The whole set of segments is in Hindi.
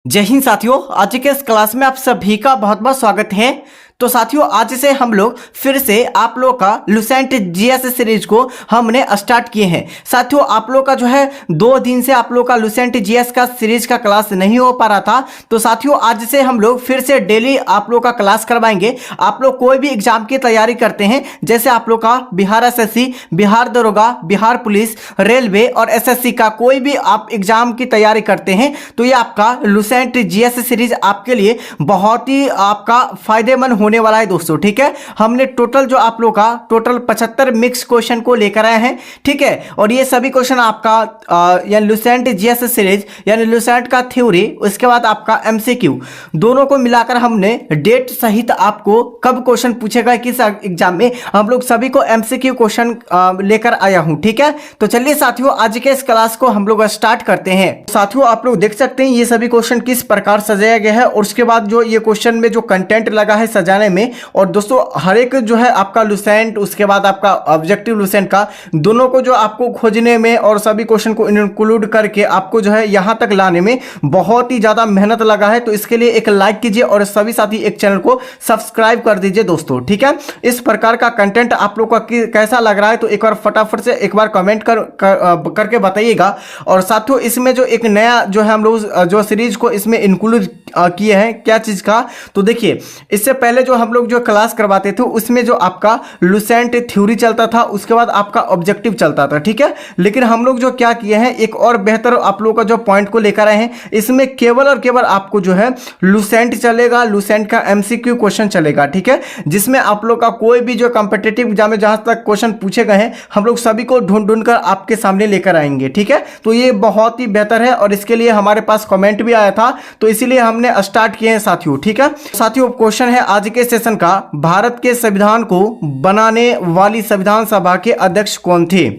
जय हिंद साथियों, आज के इस क्लास में आप सभी का बहुत बहुत स्वागत है। तो साथियों, आज से हम लोग फिर से आप लोग का लुसेंट जीएस सीरीज को हमने स्टार्ट किए हैं। साथियों, आप लोग का जो है 2 दिन से आप लोग का लुसेंट जीएस का सीरीज का क्लास नहीं हो पा रहा था। तो साथियों, आज से हम लोग फिर से डेली आप लोग का क्लास करवाएंगे। आप लोग कोई भी एग्जाम की तैयारी करते हैं, जैसे आप लोग का बिहार एसएससी, बिहार दरोगा, बिहार पुलिस, रेलवे और एसएससी का कोई भी आप एग्जाम की तैयारी करते हैं, तो ये आपका लुसेंट जीएस सीरीज आपके लिए बहुत ही आपका फायदेमंद होने वाला है दोस्तों। ठीक है, हमने टोटल जो आप लोग का टोटल 75 मिक्स क्वेश्चन को लेकर आए हैं। ठीक है, और ये सभी क्वेश्चन आपका यानी लुसेंट जीएस सीरीज यानी लुसेंट का थ्योरी, उसके बाद आपका एमसीक्यू, दोनों को मिलाकर हमने डेट सहित आपको कब क्वेश्चन पूछेगा किस एग्जाम में, हम लोग सभी को एमसीक्यू क्वेश्चन लेकर आया हूं। ठीक है, तो चलिए साथियों, आज के इस क्लास को हम लोग स्टार्ट करते हैं। साथियों, आप लोग देख सकते हैं ये सभी क्वेश्चन किस प्रकार सजाया गया है, और उसके बाद जो ये क्वेश्चन में जो कंटेंट लगा है सजाने में। और दोस्तों, हर एक जो है आपका लुसेंट, उसके बाद आपका ऑब्जेक्टिव लुसेंट का, दोनों को जो आपको खोजने में और सभी क्वेश्चन को इंक्लूड करके आपको जो है यहां तक लाने में बहुत ही ज्यादा मेहनत लगा है। तो इसके लिए एक लाइक कीजिए और सभी साथी एक चैनल को सब्सक्राइब कर दीजिए दोस्तों। ठीक है, इस प्रकार का कंटेंट आप लोग का कैसा लग रहा है तो एक बार फटाफट से एक बार कमेंट करके बताइएगा। और साथियों, इसमें जो एक नया जो है हम लोग जो सीरीज को इसमें इंक्लूड किए हैं, क्या चीज का, तो देखिए, इससे पहले जो हम लोग जो क्लास करवाते थे उसमें जो आपका लुसेंट थ्योरी चलता था, उसके बाद आपका ऑब्जेक्टिव चलता था। ठीक है, लेकिन हम लोग जो क्या किए हैं, एक और बेहतर आप लोग का जो पॉइंट को लेकर आए हैं, इसमें केवल और केवल आपको जो है लुसेंट चलेगा, लुसेंट का एमसीक्यू क्वेश्चन चलेगा। ठीक है, जिसमें आप लोग का कोई भी जो कॉम्पिटिटिव एग्जाम में जहां तक क्वेश्चन पूछे गए हैं, हम लोग सभी को ढूंढ ढूंढ कर आपके सामने लेकर आएंगे। ठीक है, तो ये बहुत ही बेहतर है और इसके लिए हमारे पास कमेंट भी आया था, तो इसीलिए हमने स्टार्ट किए हैं साथियों। ठीक है साथियों, क्वेश्चन है आज के सेशन का, भारत के संविधान को बनाने वाली संविधान सभा के अध्यक्ष कौन थे।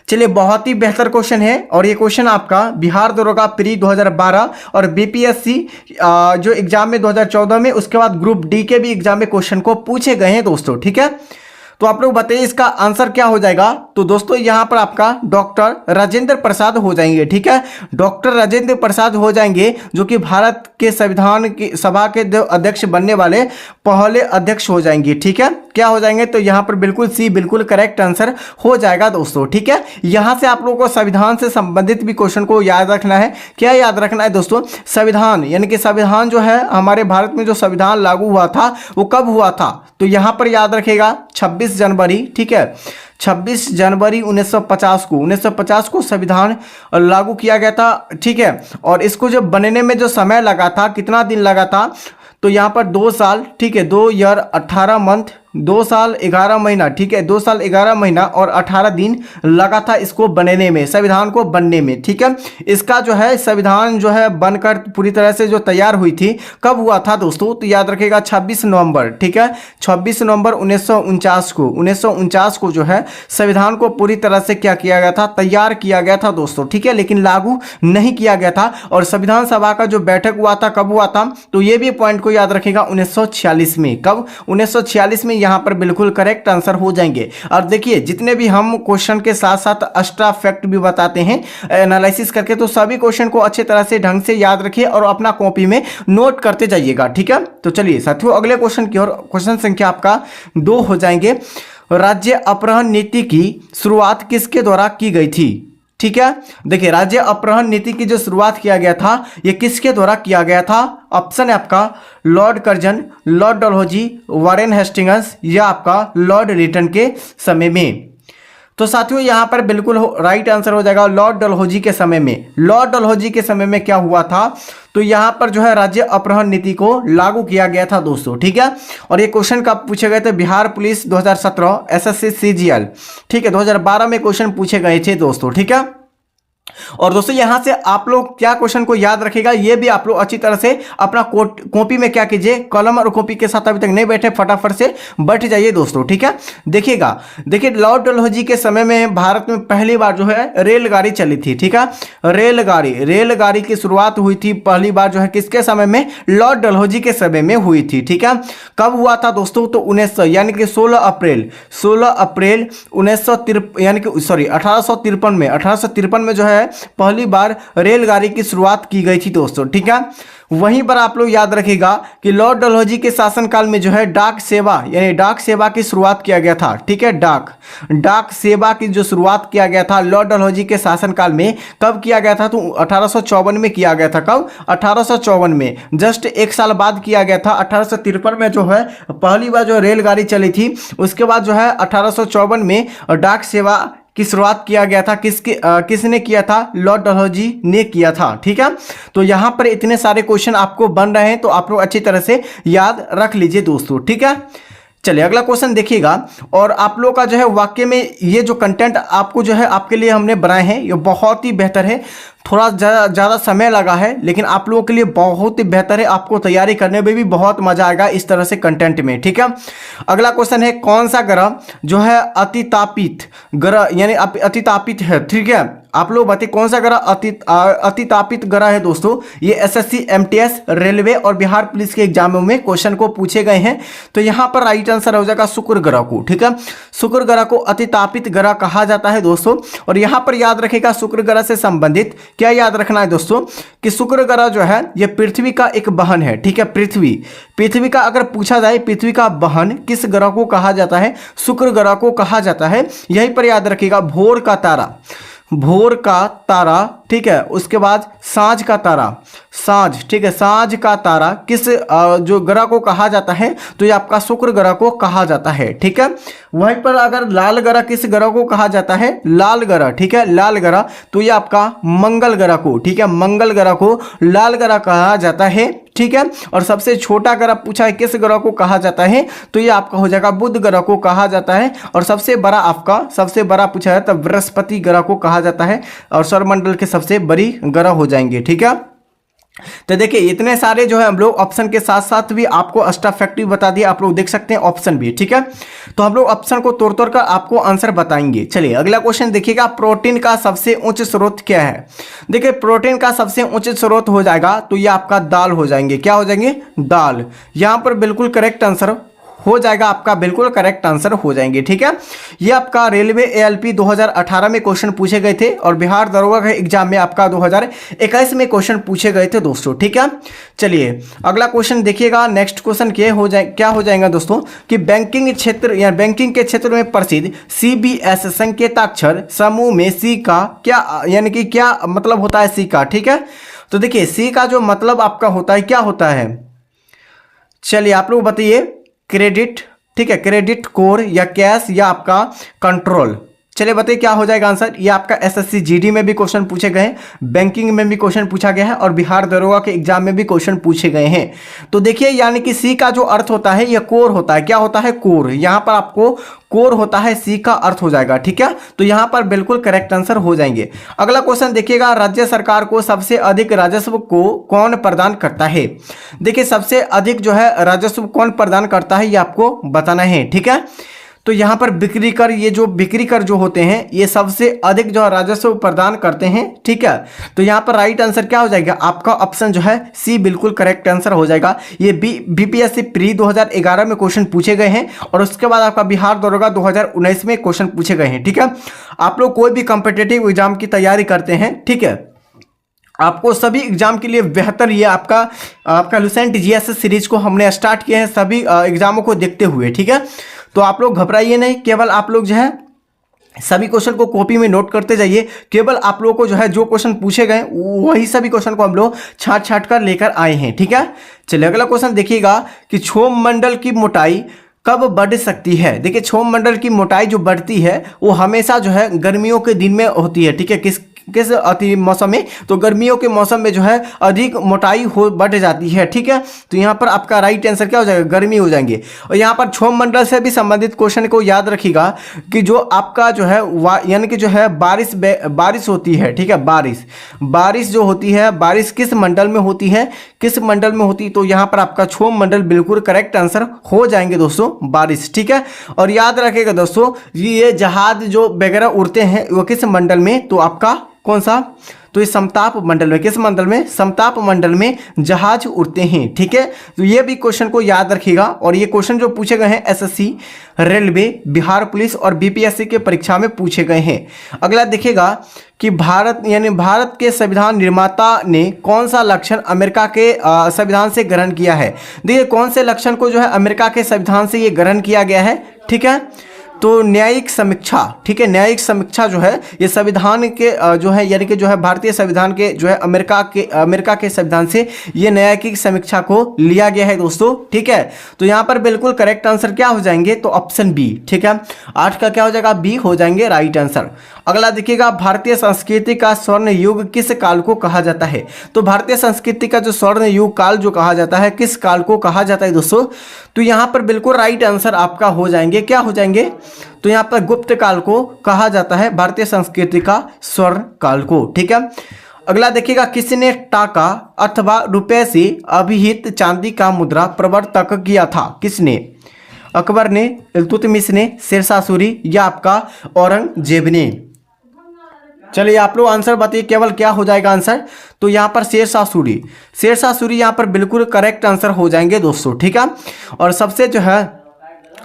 चलिए, बहुत ही बेहतर क्वेश्चन है, और ये क्वेश्चन आपका बिहार दरोगा प्री 2012 और बीपीएससी जो एग्जाम में 2014 में, उसके बाद ग्रुप डी के भी एग्जाम में क्वेश्चन को पूछे गए हैं दोस्तों। ठीक है, तो आप लोग बताइए इसका आंसर क्या हो जाएगा। तो दोस्तों, यहां पर आपका डॉक्टर राजेंद्र प्रसाद हो जाएंगे। ठीक है, डॉक्टर राजेंद्र प्रसाद हो जाएंगे, जो कि भारत के संविधान की सभा के अध्यक्ष बनने वाले पहले अध्यक्ष हो जाएंगे। ठीक है, क्या हो जाएंगे, तो यहां पर बिल्कुल सी बिल्कुल करेक्ट आंसर हो जाएगा दोस्तों। ठीक है, यहां से आप लोगों को संविधान से संबंधित भी क्वेश्चन को याद रखना है। क्या याद रखना है दोस्तों, संविधान यानी कि संविधान जो है हमारे भारत में जो संविधान लागू हुआ था वो कब हुआ था, तो यहां पर याद रखेगा 26 जनवरी। ठीक है, 26 जनवरी 1950 को संविधान लागू किया गया था। ठीक है, और इसको जब बनने में जो समय लगा था, कितना दिन लगा था, तो यहाँ पर 2 साल। ठीक है, 2 ईयर 18 मंथ, 2 साल 11 महीना। ठीक है, 2 साल 11 महीना और 18 दिन लगा था इसको बनने में, संविधान को बनने में। ठीक है, इसका जो है संविधान जो है बनकर पूरी तरह से जो तैयार हुई थी, कब हुआ था दोस्तों, तो याद रखेगा 26 नवंबर। ठीक है, 26 नवंबर 1949 को जो है संविधान को पूरी तरह से क्या किया गया था, तैयार किया गया था दोस्तों। ठीक है, लेकिन लागू नहीं किया गया था। और संविधान सभा का जो बैठक हुआ था, कब हुआ था, तो ये भी पॉइंट को याद रखेगा 1946 में। कब, 1946 में। यहां पर बिल्कुल करेक्ट आंसर हो जाएंगे। और देखिए, जितने भी हम क्वेश्चन के साथ साथ एक्स्ट्रा फैक्ट भी बताते हैं एनालिसिस करके, तो सभी क्वेश्चन को अच्छे तरह से ढंग से याद रखिए और अपना कॉपी में नोट करते जाइएगा। ठीक है, तो चलिए साथियों, अगले क्वेश्चन की ओर। क्वेश्चन संख्या आपका 2 हो जाएंगे, राज्य अपहरण नीति की शुरुआत किसके द्वारा की गई थी। ठीक है, देखिए, राज्य अपहरण नीति की जो शुरुआत किया गया था, यह किसके द्वारा किया गया था। ऑप्शन है आपका Lord Curzon, Lord Dalhousie, Warren Hastings, या आपका लॉर्ड लिटन के समय में। तो साथियों, यहां पर बिल्कुल राइट आंसर हो जाएगा लॉर्ड डलहौजी के समय में। लॉर्ड डलहौजी के समय में क्या हुआ था, तो यहां पर जो है राज्य अपहरण नीति को लागू किया गया था दोस्तों। ठीक है, और ये क्वेश्चन कब पूछे गए थे, बिहार पुलिस 2017 एसएससी सीजीएल। ठीक है, 2012 में क्वेश्चन पूछे गए थे दोस्तों। ठीक है, और दोस्तों, यहां से आप लोग क्या क्वेश्चन को याद रखेगा, ये भी आप लोग अच्छी तरह से अपना कॉपी में क्या कीजिए, कलम और कॉपी के साथ अभी तक नहीं बैठे, फटाफट से बैठ जाइए दोस्तों। ठीक है, देखिएगा, देखिए, लॉर्ड डलहौजी के समय में भारत में पहली बार जो है रेलगाड़ी चली थी। ठीक है, रेलगाड़ी की शुरुआत हुई थी पहली बार जो है किसके समय में, लॉर्ड डलहौजी के समय में हुई थी। ठीक है, कब हुआ था दोस्तों, तो 1900 यानी कि 16 अप्रैल 1953 यानी कि 1853 में जो है है पहली बार रेलगाड़ी की शुरुआत की गई थी दोस्तों, ठीक है। वहीं पर आप लोग याद रखिएगा कि लॉर्ड डलहौजी के शासनकाल में जो है डाक सेवा यानी डाक सेवा की शुरुआत किया गया था, ठीक है। डाक सेवा की जो शुरुआत किया गया था लॉर्ड डलहौजी के शासनकाल में कब किया गया था, तो 1854 में किया गया था। कब? 1854 में, जस्ट एक साल बाद किया गया था। 1853 में जो है पहली बार जो रेलगाड़ी चली थी, उसके बाद जो है 1854 में डाक सेवा की शुरुआत किया गया था। किसने किया था? लॉर्ड डलहौजी ने किया था, ठीक है। तो यहां पर इतने सारे क्वेश्चन आपको बन रहे हैं, तो आप लोग अच्छी तरह से याद रख लीजिए दोस्तों, ठीक है। चलिए अगला क्वेश्चन देखिएगा। और आप लोग का जो है वाक्य में ये जो कंटेंट आपको जो है आपके लिए हमने बनाए हैं, ये बहुत ही बेहतर है। थोड़ा ज़्यादा समय लगा है, लेकिन आप लोगों के लिए बहुत ही बेहतर है। आपको तैयारी करने में भी बहुत मजा आएगा इस तरह से कंटेंट में, ठीक है। अगला क्वेश्चन है, कौन सा ग्रह जो है अतितापित ग्रह यानी अतितापित है, ठीक है। आप लोग बताइए कौन सा ग्रह अतितापित ग्रह है दोस्तों। ये एसएससी, एमटीएस, रेलवे और बिहार पुलिस के एग्जामों में क्वेश्चन को पूछे गए हैं। तो यहाँ पर राइट आंसर हो जाएगा शुक्र ग्रह को, ठीक है। शुक्र ग्रह को अतितापित ग्रह कहा जाता है दोस्तों। और यहाँ पर याद रखिएगा शुक्र ग्रह से संबंधित क्या याद रखना है दोस्तों, कि शुक्र ग्रह जो है ये पृथ्वी का एक बहन है, ठीक है। पृथ्वी का अगर पूछा जाए पृथ्वी का बहन किस ग्रह को कहा जाता है, शुक्र ग्रह को कहा जाता है। यहीं पर याद रखिएगा भोर का तारा, ठीक है। उसके बाद सांझ का तारा, ठीक है, सांझ का तारा किस जो ग्रह को कहा जाता है, तो ये आपका शुक्र ग्रह को कहा जाता है, ठीक है। वहीं पर अगर लाल ग्रह किस ग्रह को कहा जाता है, लाल ग्रह, ठीक है, लाल ग्रह, तो ये आपका मंगल ग्रह को, ठीक है, मंगल ग्रह को लाल ग्रह कहा जाता है, ठीक है। और सबसे छोटा ग्रह पूछा है किस ग्रह को कहा जाता है, तो ये आपका हो जाएगा बुध ग्रह को कहा जाता है। और सबसे बड़ा पूछा है तो बृहस्पति ग्रह को कहा जाता है, और सौरमंडल के सबसे बड़ी ग्रह हो जाएंगे, ठीक है। तो देखिए इतने सारे जो है हम लोग ऑप्शन के साथ साथ भी आपको अष्टा फैक्ट्री बता दिया, आप लोग देख सकते हैं ऑप्शन भी, ठीक है। तो हम लोग ऑप्शन को तोड़ कर आपको आंसर बताएंगे। चलिए अगला क्वेश्चन देखिएगा, प्रोटीन का सबसे उच्च स्रोत क्या है। देखिए प्रोटीन का सबसे उच्च स्रोत हो जाएगा, तो ये आपका दाल हो जाएंगे। क्या हो जाएंगे? दाल। यहां पर बिल्कुल करेक्ट आंसर हो जाएगा, आपका बिल्कुल करेक्ट आंसर हो जाएंगे, ठीक है। ये आपका रेलवे एएलपी 2018 में क्वेश्चन पूछे गए थे, और बिहार दरोगा के एग्जाम में आपका 2021 में क्वेश्चन पूछे गए थे दोस्तों, ठीक है। चलिए अगला क्वेश्चन देखिएगा। नेक्स्ट क्वेश्चन क्या हो जाएगा दोस्तों, कि बैंकिंग क्षेत्र या बैंकिंग के क्षेत्र में प्रसिद्ध CBS संकेताक्षर समूह में सी का क्या यानी कि क्या मतलब होता है, सी का, ठीक है। तो देखिए सी का जो मतलब आपका होता है, क्या होता है, चलिए आप लोग बताइए। क्रेडिट, ठीक है, क्रेडिट कोर या कैश या आपका कंट्रोल। चलिए बताइए क्या हो जाएगा आंसर। ये आपका एसएससी जीडी में भी क्वेश्चन पूछे गए हैं, बैंकिंग में भी क्वेश्चन पूछा गया है, और बिहार दरोगा के एग्जाम में भी क्वेश्चन पूछे गए हैं। तो देखिए यानी कि सी का जो अर्थ होता है ये कोर होता है। क्या होता है? कोर। यहाँ पर आपको कोर होता है, सी का अर्थ हो जाएगा, ठीक है। तो यहाँ पर बिल्कुल करेक्ट आंसर हो जाएंगे। अगला क्वेश्चन देखिएगा, राज्य सरकार को सबसे अधिक राजस्व को कौन प्रदान करता है। देखिए सबसे अधिक जो है राजस्व कौन प्रदान करता है, ये आपको बताना है, ठीक है। तो यहाँ पर बिक्री कर, ये जो बिक्री कर जो होते हैं ये सबसे अधिक जो राजस्व प्रदान करते हैं, ठीक है। तो यहाँ पर राइट आंसर क्या हो जाएगा, आपका ऑप्शन जो है सी बिल्कुल करेक्ट आंसर हो जाएगा। ये बीपीएससी प्री 2011 में क्वेश्चन पूछे गए हैं, और उसके बाद आपका बिहार दरोगा 2019 में क्वेश्चन पूछे गए हैं, ठीक है। आप लोग कोई भी कॉम्पिटिटिव एग्जाम की तैयारी करते हैं, ठीक है, आपको सभी एग्जाम के लिए बेहतर ये आपका लुसेंट जीएस सीरीज को हमने स्टार्ट किए हैं सभी एग्जामों को देखते हुए, ठीक है। तो आप लोग घबराइए नहीं, केवल आप लोग जो है सभी क्वेश्चन को कॉपी में नोट करते जाइए। केवल आप लोगों को जो है जो क्वेश्चन पूछे गए वही सभी क्वेश्चन को हम लोग छाट कर लेकर आए हैं, ठीक है। चलिए अगला क्वेश्चन देखिएगा कि क्षोभ मंडल की मोटाई कब बढ़ सकती है। देखिए क्षोभ मंडल की मोटाई जो बढ़ती है वो हमेशा जो है गर्मियों के दिन में होती है, ठीक है। किस अति मौसम में, तो गर्मियों के मौसम में जो है अधिक मोटाई बढ़ जाती है, ठीक है। तो यहाँ पर आपका राइट आंसर क्या हो जाएगा, गर्मी हो जाएंगे। और यहाँ पर क्षोभ मंडल से भी संबंधित क्वेश्चन को याद रखिएगा कि जो आपका जो है यानी कि जो है बारिश होती है, ठीक है, बारिश जो होती है, बारिश किस मंडल में होती है, किस मंडल में होती है, तो यहाँ पर आपका क्षोभ मंडल बिल्कुल करेक्ट आंसर हो जाएंगे दोस्तों, बारिश, ठीक है। और याद रखिएगा दोस्तों ये जहाज जो वगैरह उड़ते हैं वो किस मंडल में, तो आपका कौन सा, तो इस समताप मंडल में, किस मंडल में, समताप मंडल में जहाज उड़ते हैं। ठीक है, तो ये भी क्वेश्चन को याद रखिएगा। और ये क्वेश्चन जो पूछे गए हैं एसएससी, रेलवे, बिहार पुलिस और बीपीएससी के परीक्षा में पूछे गए हैं। अगला देखिएगा कि भारत यानी भारत के संविधान निर्माता ने कौन सा लक्षण अमेरिका के संविधान से ग्रहण किया है। देखिए कौन से लक्षण को जो है अमेरिका के संविधान से ये ग्रहण किया गया है। ठीक है, तो न्यायिक समीक्षा। ठीक है, न्यायिक समीक्षा जो है ये संविधान के जो है यानी कि जो है भारतीय संविधान के जो है अमेरिका के संविधान से ये न्यायिक समीक्षा को लिया गया है दोस्तों। ठीक है, तो यहाँ पर बिल्कुल करेक्ट आंसर क्या हो जाएंगे, तो ऑप्शन बी। ठीक है, 8 का क्या हो जाएगा, बी हो जाएंगे राइट आंसर। अगला देखिएगा, भारतीय संस्कृति का स्वर्ण युग किस काल को कहा जाता है। तो भारतीय संस्कृति का जो स्वर्ण युग काल जो कहा जाता है, किस काल को कहा जाता है दोस्तों, तो यहाँ पर बिल्कुल राइट आंसर आपका हो जाएंगे, क्या हो जाएंगे, तो यहाँ पर गुप्त काल को कहा जाता है भारतीय संस्कृति का स्वर्ण काल को। ठीक है, अगला देखिएगा, किसने टाका अथवा रुपए से अभिहित चांदी का मुद्रा प्रवर्तक किया था। किसने, अकबर ने, इल्तुतमिश ने, शेरशाह सूरी या आपका औरंगजेब ने। चलिए आप लोग आंसर बताइए केवल क्या हो जाएगा आंसर, तो यहाँ पर शेरशाह सूरी, शेरशाह सूरी यहाँ पर बिल्कुल करेक्ट आंसर हो जाएंगे दोस्तों। ठीक है, और सबसे जो है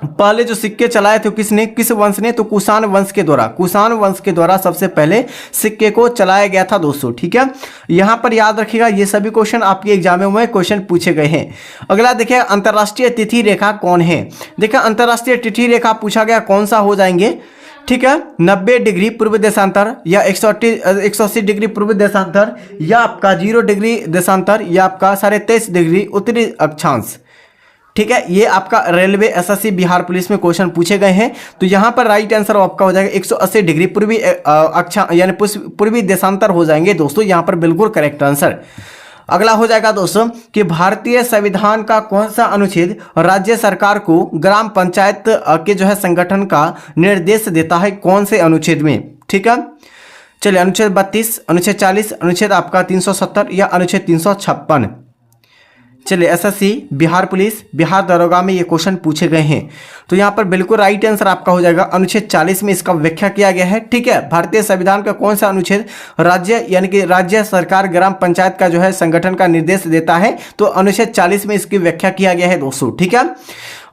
पहले जो सिक्के चलाए थे किसने, किस वंश ने, तो कुषाण वंश के द्वारा, कुषाण वंश के द्वारा सबसे पहले सिक्के को चलाया गया था दोस्तों। ठीक है, यहाँ पर याद रखिएगा ये सभी क्वेश्चन आपके एग्जामों में क्वेश्चन पूछे गए हैं। अगला देखिए, अंतर्राष्ट्रीय तिथि रेखा कौन है। देखिए अंतर्राष्ट्रीय तिथि रेखा पूछा गया कौन सा हो जाएंगे। ठीक है, 90 डिग्री पूर्व देशांतर या 180 डिग्री पूर्व देशांतर या आपका 0 डिग्री देशांतर या आपका 23.5 डिग्री उत्तरी अक्षांश। ठीक है, ये आपका रेलवे, एसएससी, बिहार पुलिस में क्वेश्चन पूछे गए हैं। तो यहाँ पर राइट आंसर आपका हो जाएगा 180 डिग्री पूर्वी अक्षांश यानी पूर्वी देशांतर हो जाएंगे दोस्तों, यहाँ पर बिल्कुल करेक्ट आंसर। अगला हो जाएगा दोस्तों कि भारतीय संविधान का कौन सा अनुच्छेद राज्य सरकार को ग्राम पंचायत के जो है संगठन का निर्देश देता है, कौन से अनुच्छेद में। ठीक है, चलिए अनुच्छेद 32, अनुच्छेद 40, अनुच्छेद आपका 370 या अनुच्छेद 356। चलिए एसएससी, बिहार पुलिस, बिहार दरोगा में ये क्वेश्चन पूछे गए हैं। तो यहाँ पर बिल्कुल राइट आंसर आपका हो जाएगा अनुच्छेद 40 में इसका व्याख्या किया गया है। ठीक है, भारतीय संविधान का कौन सा अनुच्छेद राज्य यानी कि राज्य सरकार ग्राम पंचायत का जो है संगठन का निर्देश देता है, तो अनुच्छेद 40 में इसकी व्याख्या किया गया है दोस्तों। ठीक है,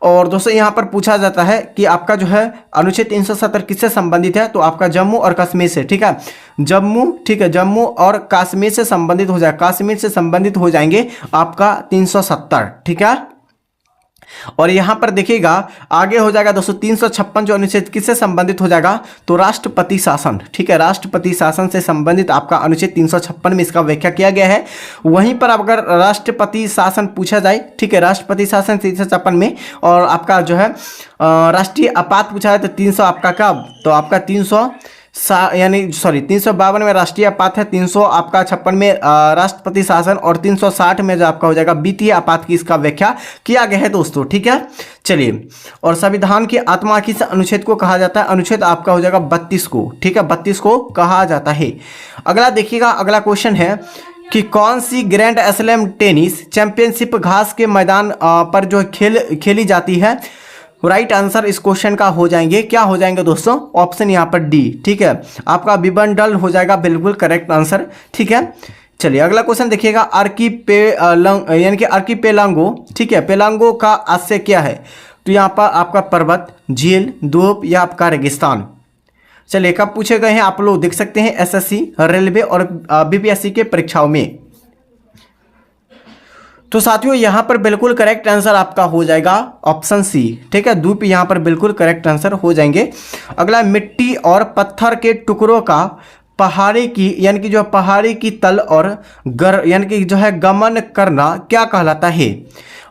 और दोस्तों यहाँ पर पूछा जाता है कि आपका जो है अनुच्छेद 370 किससे संबंधित है, तो आपका जम्मू और कश्मीर से। ठीक है, जम्मू, ठीक है, जम्मू और कश्मीर से संबंधित हो जाएगा, कश्मीर से संबंधित हो जाएंगे आपका 370। ठीक है, और यहाँ पर देखिएगा आगे हो जाएगा दोस्तों 356 जो अनुच्छेद किससे संबंधित हो जाएगा, तो राष्ट्रपति शासन। ठीक है, राष्ट्रपति शासन से संबंधित आपका अनुच्छेद 356 में इसका व्याख्या किया गया है। वहीं पर अगर राष्ट्रपति शासन पूछा जाए, ठीक है, राष्ट्रपति शासन 356 में, और आपका जो है राष्ट्रीय आपात पूछा जाए तो 300 आपका क्या, तो आपका 352 में राष्ट्रीय आपात है, 300 आपका 56 में राष्ट्रपति शासन और 360 में जो आपका हो जाएगा वित्तीय आपात की इसका व्याख्या किया गया है दोस्तों। ठीक है, चलिए, और संविधान की आत्मा किस अनुच्छेद को कहा जाता है, अनुच्छेद आपका हो जाएगा 32 को। ठीक है, 32 को कहा जाता है। अगला देखिएगा, अगला क्वेश्चन है कि कौन सी ग्रैंड स्लैम टेनिस चैंपियनशिप घास के मैदान पर जो खेली जाती है। राइट आंसर इस क्वेश्चन का हो जाएंगे, क्या हो जाएंगे दोस्तों, ऑप्शन यहाँ पर डी। ठीक है, आपका विबंडल हो जाएगा बिल्कुल करेक्ट आंसर। ठीक है, चलिए अगला क्वेश्चन देखिएगा, यानी कि आर्कीपेलांगो। ठीक है, पेलांगो का आशय क्या है, तो यहाँ पर आपका पर्वत, झील, द्वीप या आपका रेगिस्तान। चलिए कब पूछे गए हैं आप लोग देख सकते हैं एसएससी, रेलवे और बीपीएससी के परीक्षाओं में। तो साथियों यहाँ पर बिल्कुल करेक्ट आंसर आपका हो जाएगा ऑप्शन सी। ठीक है, द्वीप यहाँ पर बिल्कुल करेक्ट आंसर हो जाएंगे। अगला, मिट्टी और पत्थर के टुकड़ों का पहाड़ी की यानी कि जो पहाड़ी की तल और यानी कि जो है गमन करना क्या कहलाता है।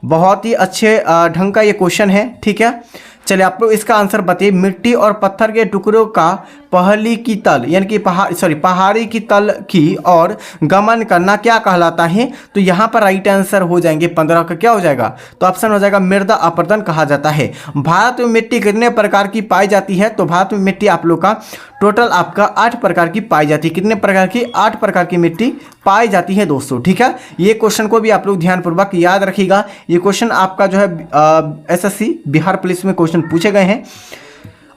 बहुत ही अच्छे ढंग का ये क्वेश्चन है। ठीक है, चलिए आप लोग इसका आंसर बताइए, मिट्टी और पत्थर के टुकड़ों का पहाड़ी की तल यानी कि पहाड़ी की तल की और गमन करना क्या कहलाता है। तो यहाँ पर राइट आंसर हो जाएंगे 15 का क्या हो जाएगा, तो ऑप्शन हो जाएगा मृदा अपरदन कहा जाता है। भारत में मिट्टी कितने प्रकार की पाई जाती है, तो भारत में मिट्टी आप लोग का टोटल आपका 8 प्रकार की पाई जाती है। कितने प्रकार की, 8 प्रकार की मिट्टी पाई जाती है दोस्तों। ठीक है, ये क्वेश्चन को भी आप लोग ध्यानपूर्वक याद रखिएगा। ये क्वेश्चन आपका जो है एसएससी बिहार पुलिस में क्वेश्चन पूछे गए हैं।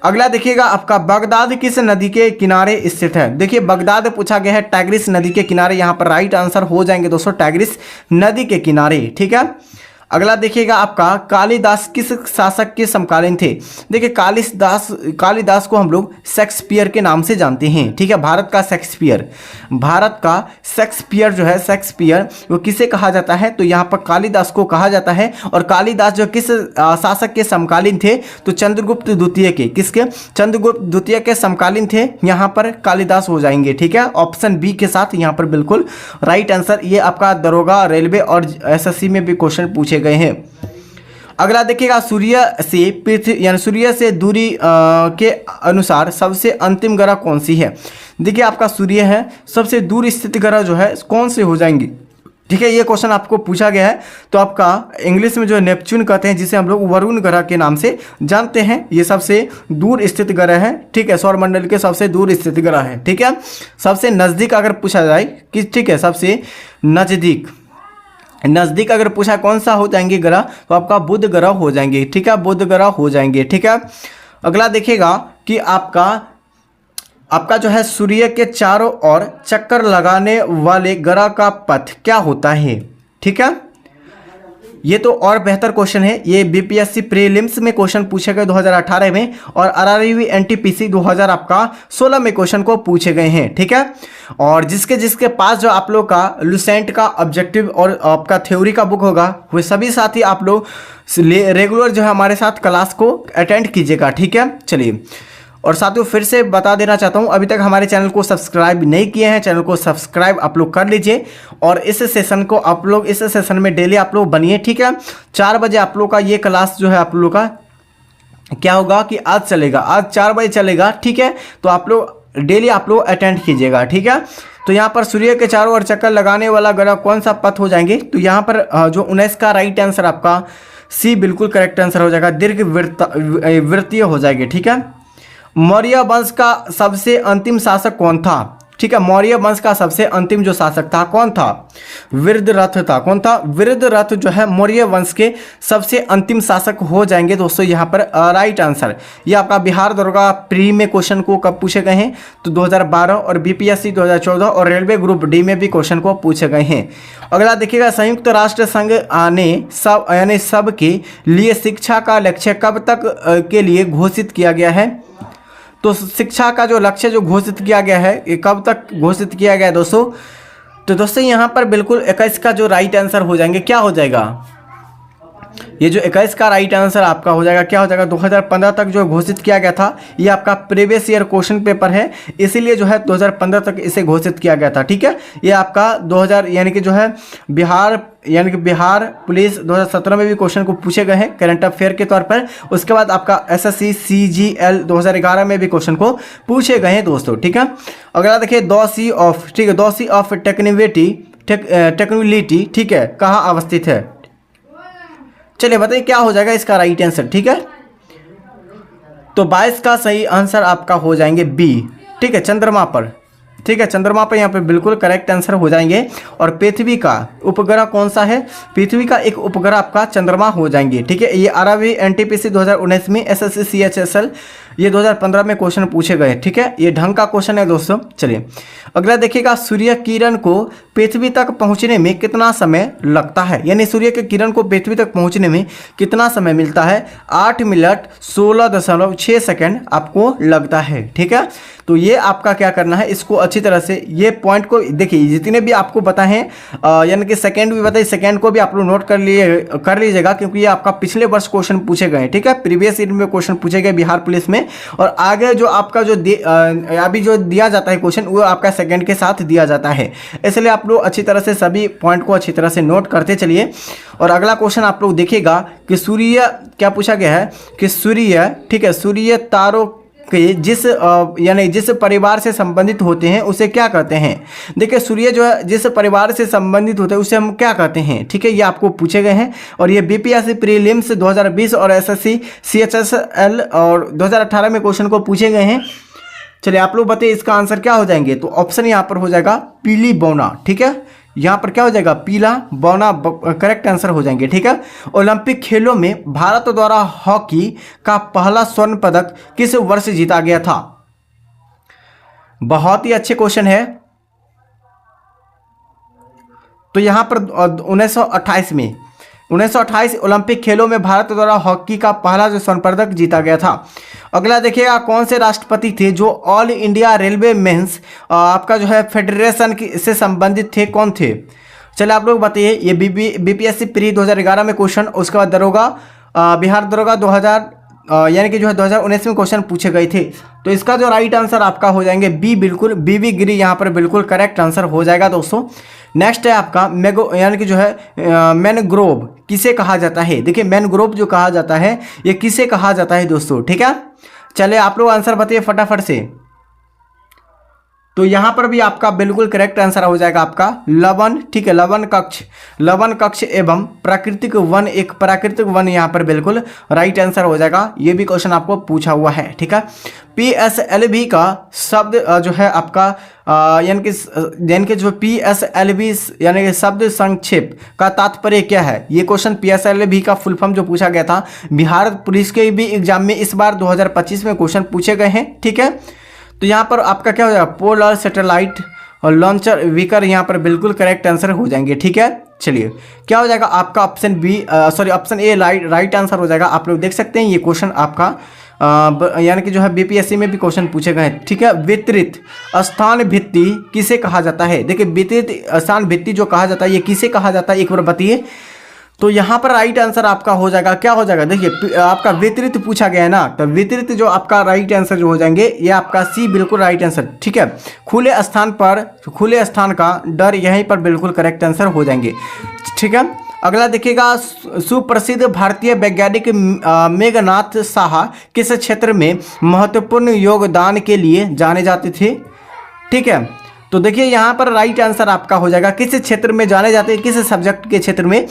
अगला देखिएगा आपका बगदाद किस नदी के किनारे स्थित है। देखिए बगदाद पूछा गया है टाइग्रिस नदी के किनारे, यहाँ पर राइट आंसर हो जाएंगे दोस्तों टाइग्रिस नदी के किनारे, ठीक है। अगला देखिएगा आपका कालिदास किस शासक के समकालीन थे। देखिए कालिदास को हम लोग शेक्सपियर के नाम से जानते हैं, ठीक है। भारत का शेक्सपियर जो है, शेक्सपियर वो किसे कहा जाता है, तो यहाँ पर कालिदास को कहा जाता है। और कालिदास जो किस शासक के समकालीन थे, तो चंद्रगुप्त द्वितीय के, किसके, चंद्रगुप्त द्वितीय के समकालीन थे, यहाँ पर कालिदास हो जाएंगे, ठीक है। ऑप्शन बी के साथ यहाँ पर बिल्कुल राइट आंसर। ये आपका दरोगा, रेलवे और एसएससी में भी क्वेश्चन पूछे गए हैं। अगला देखिएगा सूर्य से पृथ्वी यानी सूर्य से दूरी के अनुसार सबसे अंतिम ग्रह कौन सी है। देखिए आपका सूर्य है, सबसे दूर स्थित ग्रह जो है कौन से हो जाएंगे, ठीक है। ये क्वेश्चन आपको पूछा गया है, तो आपका इंग्लिश में जो नेपच्यून कहते हैं, जिसे हम लोग वरुण ग्रह के नाम से जानते हैं, ये सबसे दूर स्थित ग्रह है, ठीक है। सौरमंडल के सबसे दूर स्थित ग्रह है, ठीक है। सबसे नज़दीक अगर पूछा जाए कि, ठीक है, सबसे नज़दीक अगर पूछा कौन सा हो जाएंगे ग्रह, तो आपका बुध ग्रह हो जाएंगे, ठीक है, बुध ग्रह हो जाएंगे, ठीक है। अगला देखिएगा कि आपका जो है सूर्य के चारों ओर चक्कर लगाने वाले ग्रह का पथ क्या होता है, ठीक है। ये तो और बेहतर क्वेश्चन है, ये बीपीएससी प्रीलिम्स में क्वेश्चन पूछे गए 2018 में, और आरआरबी एनटीपीसी 2016 में क्वेश्चन को पूछे गए हैं, ठीक है। और जिसके पास जो आप लोग का लुसेंट का ऑब्जेक्टिव और आपका थ्योरी का बुक होगा, वो सभी साथी आप लोग रेगुलर जो है हमारे साथ क्लास को अटेंड कीजिएगा, ठीक है। चलिए, और साथियों फिर से बता देना चाहता हूं, अभी तक हमारे चैनल को सब्सक्राइब नहीं किए हैं, चैनल को सब्सक्राइब आप लोग कर लीजिए। और इस सेशन में डेली आप लोग बनिए, ठीक है। 4 बजे आप लोग का ये क्लास जो है आप लोग का क्या होगा कि आज चलेगा, आज 4 बजे चलेगा, ठीक है। तो आप लोग डेली आप लोग अटेंड कीजिएगा, ठीक है। तो यहाँ पर सूर्य के चारों ओर चक्कर लगाने वाला ग्रह कौन सा पथ हो जाएंगे, तो यहाँ पर जो 19 का राइट आंसर आपका सी बिल्कुल करेक्ट आंसर हो जाएगा, दीर्घ वृत्तीय हो जाएगी, ठीक है। मौर्य वंश का सबसे अंतिम शासक कौन था, ठीक है। मौर्य वंश का सबसे अंतिम जो शासक था कौन था, वृद्धरथ था। कौन था, वृद्धरथ जो है मौर्य वंश के सबसे अंतिम शासक हो जाएंगे दोस्तों, यहाँ पर राइट आंसर। ये आपका बिहार दरोगा प्री में क्वेश्चन को कब पूछे गए हैं, तो 2012, और बीपीएससी 2014 और रेलवे ग्रुप डी में भी क्वेश्चन को पूछे गए हैं। अगला देखिएगा, संयुक्त राष्ट्र संघ ने सब के लिए शिक्षा का लक्ष्य कब तक के लिए घोषित किया गया है। तो शिक्षा का जो लक्ष्य जो घोषित किया गया है, ये कब तक घोषित किया गया है दोस्तों, तो दोस्तों यहाँ पर बिल्कुल 21 का जो राइट आंसर हो जाएंगे, क्या हो जाएगा, ये जो 21 का राइट आंसर आपका हो जाएगा, क्या हो जाएगा, 2015 तक जो घोषित किया गया था। ये आपका प्रीवियस ईयर क्वेश्चन पेपर है, इसीलिए जो है 2015 तक इसे घोषित किया गया था, ठीक है। ये आपका 2000 यानी कि जो है बिहार पुलिस 2017 में भी क्वेश्चन को पूछे गए हैं करंट अफेयर के तौर पर। उसके बाद आपका एसएससी सीजीएल 2011 में भी क्वेश्चन को पूछे गए हैं दोस्तों, ठीक है। अगला देखिए, दौसी ऑफ, ठीक है, दौसी ऑफ टेक्निबिलिटी, ठीक है, कहाँ अवस्थित है। चलिए बताइए क्या हो जाएगा इसका राइट आंसर, ठीक है। तो 22 का सही आंसर आपका हो जाएंगे बी, ठीक है, चंद्रमा पर, ठीक है, चंद्रमा पर यहाँ पे बिल्कुल करेक्ट आंसर हो जाएंगे। और पृथ्वी का उपग्रह कौन सा है, पृथ्वी का एक उपग्रह आपका चंद्रमा हो जाएंगे, ठीक है। ये आरआरबी एनटीपीसी 2019 में, एसएससी सीएचएसएल ये 2015 में क्वेश्चन पूछे गए, ठीक है। ये ढंग का क्वेश्चन है दोस्तों। चलिए अगला देखिएगा, सूर्य किरण को पृथ्वी तक पहुंचने में कितना समय लगता है, यानी सूर्य के किरण को पृथ्वी तक पहुंचने में कितना समय मिलता है, 8 मिनट 16.6 सेकेंड आपको लगता है, ठीक है। तो ये आपका क्या करना है, इसको अच्छी तरह से ये पॉइंट को देखिए, जितने भी आपको पता है यानी कि सेकंड भी बताइए, सेकंड को भी आप लोग नोट कर लीजिएगा, क्योंकि ये आपका पिछले वर्ष क्वेश्चन पूछे गए, ठीक है। प्रीवियस ईयर में क्वेश्चन पूछे गए बिहार पुलिस में, और आगे जो आपका जो अभी जो दिया जाता है क्वेश्चन, वो आपका सेकंड के साथ दिया जाता है, इसलिए आप लोग अच्छी तरह से सभी पॉइंट को अच्छी तरह से नोट करते चलिए। और अगला क्वेश्चन आप लोग देखिएगा कि सूर्य क्या पूछा गया है कि सूर्य, ठीक है, सूर्य तारों कि जिस परिवार से संबंधित होते हैं उसे क्या कहते हैं। देखिए सूर्य जो है जिस परिवार से संबंधित होते हैं उसे हम क्या कहते हैं, ठीक है। ये आपको पूछे गए हैं, और ये बीपीएससी प्रीलिम्स 2020 और एसएससी सीएचएसएल और 2018 में क्वेश्चन को पूछे गए हैं। चलिए आप लोग बताइए इसका आंसर क्या हो जाएंगे, तो ऑप्शन यहाँ पर हो जाएगा पीली बौना, ठीक है। यहाँ पर क्या हो जाएगा, पीला बौना करेक्ट आंसर हो जाएंगे। ठीक है। ओलंपिक खेलों में भारत द्वारा हॉकी का पहला स्वर्ण पदक किस वर्ष जीता गया था? बहुत ही अच्छे क्वेश्चन है। तो यहाँ पर 1928 में 1928 ओलंपिक खेलों में भारत द्वारा हॉकी का पहला जो स्वर्ण पदक जीता गया था। अगला देखिएगा, कौन से राष्ट्रपति थे जो ऑल इंडिया रेलवे मेंस आपका जो है फेडरेशन से संबंधित थे, कौन थे? चलिए आप लोग बताइए। ये बीपीएससी प्री 2011 में क्वेश्चन, उसके बाद दरोगा बिहार दरोगा 2000 यानी कि जो है 2019 में क्वेश्चन पूछे गए थे। तो इसका जो राइट आंसर आपका हो जाएंगे बी, बिल्कुल बीवी गिरी यहाँ पर बिल्कुल करेक्ट आंसर हो जाएगा दोस्तों। नेक्स्ट है आपका मैगो यानी कि जो है मैनग्रोव किसे कहा जाता है? देखिए मैनग्रोव जो कहा जाता है ये किसे कहा जाता है दोस्तों? ठीक है। चलिए आप लोग आंसर बताइए फटाफट से। तो यहाँ पर भी आपका बिल्कुल करेक्ट आंसर हो जाएगा आपका लवन। ठीक है, लवन कक्ष एवं प्राकृतिक वन, एक प्राकृतिक वन यहाँ पर बिल्कुल राइट आंसर हो जाएगा। ये भी क्वेश्चन आपको पूछा हुआ है। ठीक है। PSLV का शब्द जो है आपका यानी कि जो PSLV यानी कि शब्द संक्षेप का तात्पर्य क्या है? ये क्वेश्चन PSLV का फुल फॉर्म जो पूछा गया था बिहार पुलिस के भी एग्जाम में इस बार 2025 में क्वेश्चन पूछे गए हैं। ठीक है। तो यहाँ पर आपका क्या हो जाएगा, पोलर सैटेलाइट और लॉन्चर व्हीकल यहाँ पर बिल्कुल करेक्ट आंसर हो जाएंगे। ठीक है। चलिए क्या हो जाएगा आपका option B, option A right answer हो जाएगा। आप लोग देख सकते हैं ये क्वेश्चन आपका यानी कि जो है बीपीएससी में भी क्वेश्चन पूछे गए हैं। ठीक है। वितरित स्थान भित्ति किसे कहा जाता है? देखिए वितरित स्थान भित्ति जो कहा जाता है ये किसे कहा जाता है, एक बार बताइए। तो यहाँ पर राइट आंसर आपका हो जाएगा, क्या हो जाएगा, देखिए आपका वितरित पूछा गया है ना, तो वितरित जो आपका राइट आंसर जो हो जाएंगे ये आपका सी बिल्कुल राइट आंसर। ठीक है। खुले स्थान का डर यहीं पर बिल्कुल करेक्ट आंसर हो जाएंगे। ठीक है। अगला देखिएगा, सुप्रसिद्ध भारतीय वैज्ञानिक मेघनाथ साहा किस क्षेत्र में महत्वपूर्ण योगदान के लिए जाने जाते थे? ठीक है। तो देखिए यहाँ पर राइट आंसर आपका हो जाएगा किस क्षेत्र में जाने जाते हैं, किस सब्जेक्ट के क्षेत्र में?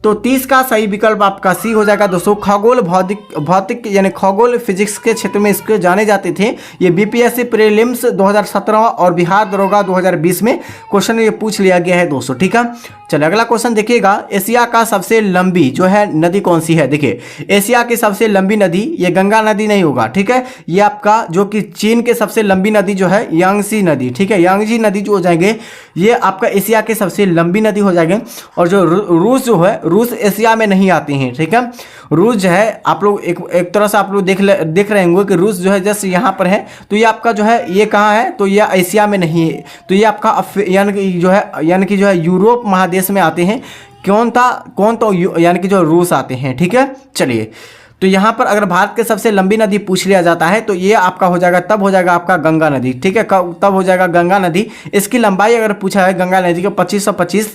तो 30 का सही विकल्प आपका सी हो जाएगा दोस्तों। खगोल भौतिक यानी खगोल फिजिक्स के क्षेत्र में इसके जाने जाते थे। ये बीपीएससी प्रीलिम्स 2017 और बिहार दरोगा 2020 में क्वेश्चन ये पूछ लिया गया है दोस्तों। ठीक है। चलिए अगला क्वेश्चन देखिएगा, एशिया का सबसे लंबी जो है नदी कौन सी है? देखिए एशिया की सबसे लंबी नदी ये गंगा नदी नहीं होगा। ठीक है। ये आपका जो कि चीन के सबसे लंबी नदी जो है यांगसी नदी। ठीक है। यांगजी नदी जो हो जाएंगे ये आपका एशिया के सबसे लंबी नदी हो जाएंगे। और जो रूस जो है, रूस एशिया में नहीं आते हैं। ठीक है। रूस जो है आप लोग एक तरह से आप लोग देख रहे होंगे कि रूस जो है जस्ट यहाँ पर है। तो ये आपका जो है ये कहाँ है, तो ये एशिया में नहीं है। तो ये आपका यानी कि जो है यूरोप महादेश में आते हैं। कौन तो यानी कि जो रूस आते हैं। ठीक है। चलिए तो यहाँ पर अगर भारत के सबसे लंबी नदी पूछ लिया जाता है तो ये आपका हो जाएगा, तब हो जाएगा आपका गंगा नदी। ठीक है। तब हो जाएगा गंगा नदी। इसकी लंबाई अगर पूछा है गंगा नदी को 2525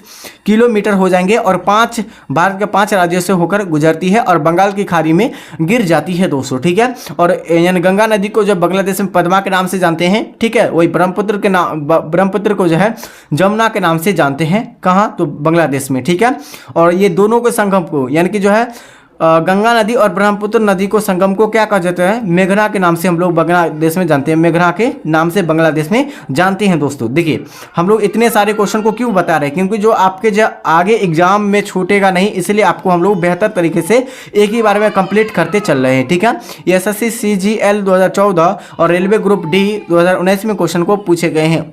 किलोमीटर हो जाएंगे और भारत के 5 राज्यों से होकर गुजरती है और बंगाल की खाड़ी में गिर जाती है दोस्तों। ठीक है। और यानी गंगा नदी को जो बांग्लादेश में पद्मा के नाम से जानते हैं। ठीक है। वही ब्रह्मपुत्र को जो है जमुना के नाम से जानते हैं। कहाँ? तो बांग्लादेश में। ठीक है। और ये दोनों के संगम को यानी कि जो है गंगा नदी और ब्रह्मपुत्र नदी को संगम को क्या कहा जाता है? मेघना के नाम से हम लोग बांग्लादेश में जानते हैं। मेघना के नाम से बांग्लादेश में जानते हैं दोस्तों। देखिए हम लोग इतने सारे क्वेश्चन को क्यों बता रहे हैं, क्योंकि जो आपके जो आगे एग्जाम में छूटेगा नहीं, इसलिए आपको हम लोग बेहतर तरीके से एक ही बार में कंप्लीट करते चल रहे हैं। ठीक है। SSC CGL 2014 और रेलवे ग्रुप D 2019 में क्वेश्चन को पूछे गए हैं।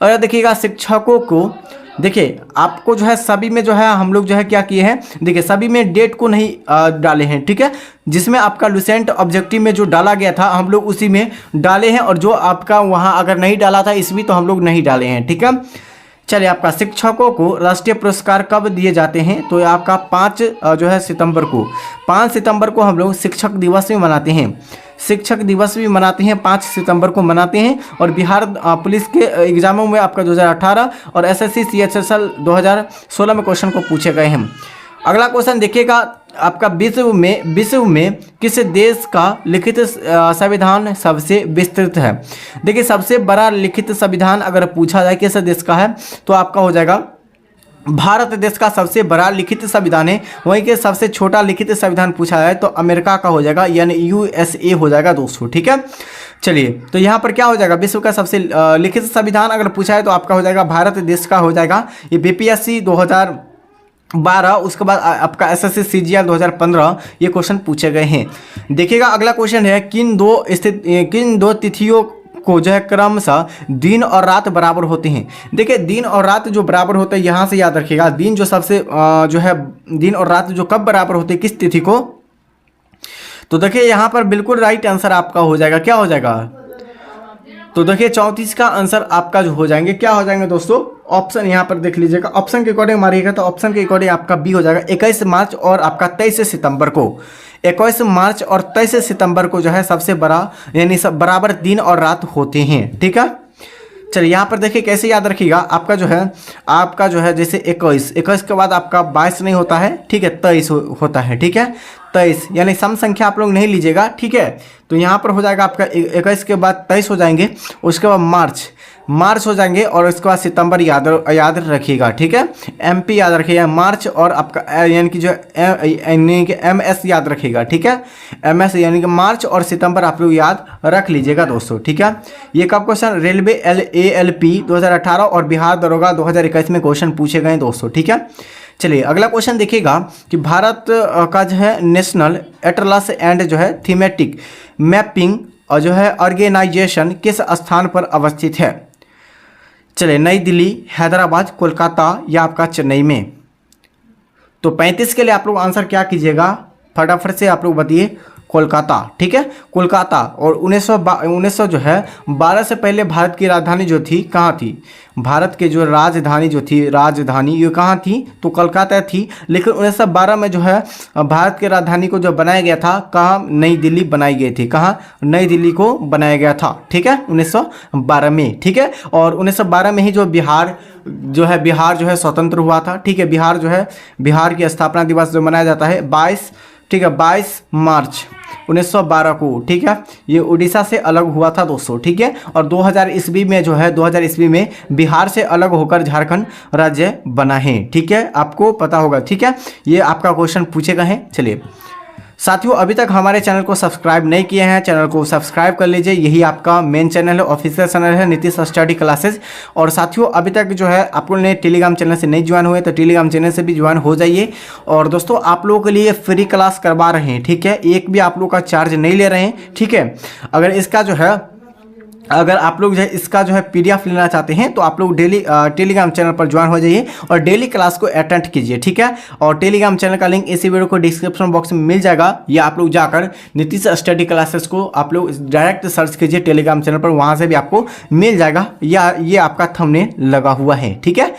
और देखिएगा शिक्षकों को, देखिए आपको जो है सभी में जो है हम लोग जो है क्या किए हैं, देखिए सभी में डेट को नहीं डाले हैं। ठीक है। जिसमें आपका लुसेंट ऑब्जेक्टिव में जो डाला गया था हम लोग उसी में डाले हैं, और जो आपका वहाँ अगर नहीं डाला था इसमें तो हम लोग नहीं डाले हैं। ठीक है। चलिए आपका शिक्षकों को राष्ट्रीय पुरस्कार कब दिए जाते हैं? तो आपका 5 सितंबर को, 5 सितंबर को हम लोग शिक्षक दिवस में मनाते हैं। शिक्षक दिवस भी मनाते हैं, 5 सितंबर को मनाते हैं। और बिहार पुलिस के एग्जामों में आपका 2018 और SSC CHSL 2016 में क्वेश्चन को पूछे गए हैं। अगला क्वेश्चन देखिएगा आपका, विश्व में किस देश का लिखित संविधान सबसे विस्तृत है? देखिए सबसे बड़ा लिखित संविधान अगर पूछा जाए किस देश का है तो आपका हो जाएगा भारत देश का सबसे बड़ा लिखित संविधान है, वहीं के सबसे छोटा लिखित संविधान पूछा है तो अमेरिका का हो जाएगा, यानी यूएसए हो जाएगा दोस्तों। ठीक है, चलिए तो यहाँ पर क्या हो जाएगा, विश्व का सबसे लिखित संविधान अगर पूछा है तो आपका हो जाएगा भारत देश का हो जाएगा। ये बीपीएससी 2012, उसके बाद आपका एसएससी सीजीएल 2015 ये क्वेश्चन पूछे गए हैं। देखिएगा अगला क्वेश्चन है, किन दो तिथियों को जो है क्रमशः दिन और रात बराबर होते हैं। देखिए दिन और रात जो बराबर होते हैं, यहाँ से याद रखिएगा, दिन जो सबसे जो है दिन और रात जो कब बराबर होते हैं, किस तिथि को, तो देखिए यहाँ पर बिल्कुल राइट आंसर आपका हो जाएगा, क्या हो जाएगा, तो देखिए 34 का आंसर आपका जो हो जाएंगे, क्या हो जाएंगे दोस्तों, ऑप्शन यहाँ पर देख लीजिएगा, ऑप्शन के अकॉर्डिंग मारिएगा तो ऑप्शन के अकॉर्डिंग आपका बी हो जाएगा। 21 मार्च और आपका 23 सितंबर को, 21 मार्च और 23 सितंबर को जो है सबसे बड़ा यानी सब बराबर दिन और रात होते हैं। ठीक है, चलिए यहाँ पर देखिए कैसे याद रखिएगा, आपका जो है जैसे 21 के बाद आपका 22 नहीं होता है, ठीक है, 23 होता है। ठीक है, 23 यानी सम संख्या आप लोग नहीं लीजिएगा। ठीक है, तो यहाँ पर हो जाएगा आपका 21 के बाद 23 हो जाएंगे, उसके बाद मार्च हो जाएंगे और उसके बाद सितंबर याद रखिएगा। ठीक है, एमपी याद रखिएगा, मार्च और आपका यानी कि जो यानी कि एमएस याद रखिएगा। ठीक है, एमएस यानी कि मार्च और सितंबर आप लोग याद रख लीजिएगा दोस्तों। ठीक है, ये कब क्वेश्चन रेलवे एएलपी 2018 और बिहार दरोगा 2021 में क्वेश्चन पूछे गए दोस्तों। ठीक है, चलिए अगला क्वेश्चन देखिएगा कि भारत का जो है नेशनल एटलस एंड जो है थीमेटिक मैपिंग और जो है ऑर्गेनाइजेशन किस स्थान पर अवस्थित है। चलिए नई दिल्ली, हैदराबाद, कोलकाता या आपका चेन्नई में। तो 35 के लिए आप लोग आंसर क्या कीजिएगा, फटाफट से आप लोग बताइए, कोलकाता। ठीक है, कोलकाता। और 1900 जो है 12 से पहले भारत की राजधानी जो थी कहाँ थी, भारत के जो राजधानी जो थी, राजधानी ये कहाँ थी, तो कोलकाता थी। लेकिन 1912 में जो है भारत की राजधानी को जो बनाया गया था, कहाँ, नई दिल्ली बनाई गई थी, कहाँ, नई दिल्ली को बनाया गया था। ठीक है, 1912 में। ठीक है, और 1912 में ही जो बिहार जो है स्वतंत्र हुआ था। ठीक है, बिहार की स्थापना दिवस जो मनाया जाता है 22 मार्च 1912 को। ठीक है, ये उड़ीसा से अलग हुआ था दोस्तों। ठीक है, और 2000 ईस्वी में जो है 2000 ईस्वी में बिहार से अलग होकर झारखंड राज्य बना है। ठीक है, आपको पता होगा। ठीक है, ये आपका क्वेश्चन पूछे गए हैं। चलिए साथियों, अभी तक हमारे चैनल को सब्सक्राइब नहीं किए हैं, चैनल को सब्सक्राइब कर लीजिए। यही आपका मेन चैनल है, ऑफिशियल चैनल है नीतीश स्टडी क्लासेस। और साथियों अभी तक जो है आप लोगों ने टेलीग्राम चैनल से नहीं ज्वाइन हुए तो टेलीग्राम चैनल से भी ज्वाइन हो जाइए। और दोस्तों आप लोगों के लिए फ्री क्लास करवा रहे हैं। ठीक है, एक भी आप लोग का चार्ज नहीं ले रहे हैं। ठीक है, अगर आप लोग जो है इसका जो है पीडीएफ लेना चाहते हैं तो आप लोग डेली टेलीग्राम चैनल पर ज्वाइन हो जाइए और डेली क्लास को अटेंड कीजिए। ठीक है, और टेलीग्राम चैनल का लिंक इसी वीडियो को डिस्क्रिप्शन बॉक्स में मिल जाएगा, या आप लोग जाकर नीतीश स्टडी क्लासेस को आप लोग डायरेक्ट सर्च कीजिए टेलीग्राम चैनल पर, वहाँ से भी आपको मिल जाएगा, या ये आपका थंबनेल लगा हुआ है। ठीक है,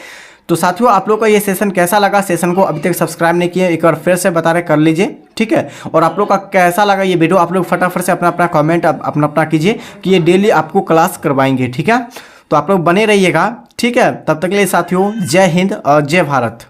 तो साथियों आप लोग का ये सेशन कैसा लगा, सेशन को अभी तक सब्सक्राइब नहीं किए एक बार फिर से बता रहे कर लीजिए। ठीक है, और आप लोग का कैसा लगा ये वीडियो, आप लोग फटाफट से अपना कमेंट अपना कीजिए कि ये डेली आपको क्लास करवाएंगे। ठीक है, तो आप लोग बने रहिएगा। ठीक है, तब तक के लिए साथियों जय हिंद और जय भारत।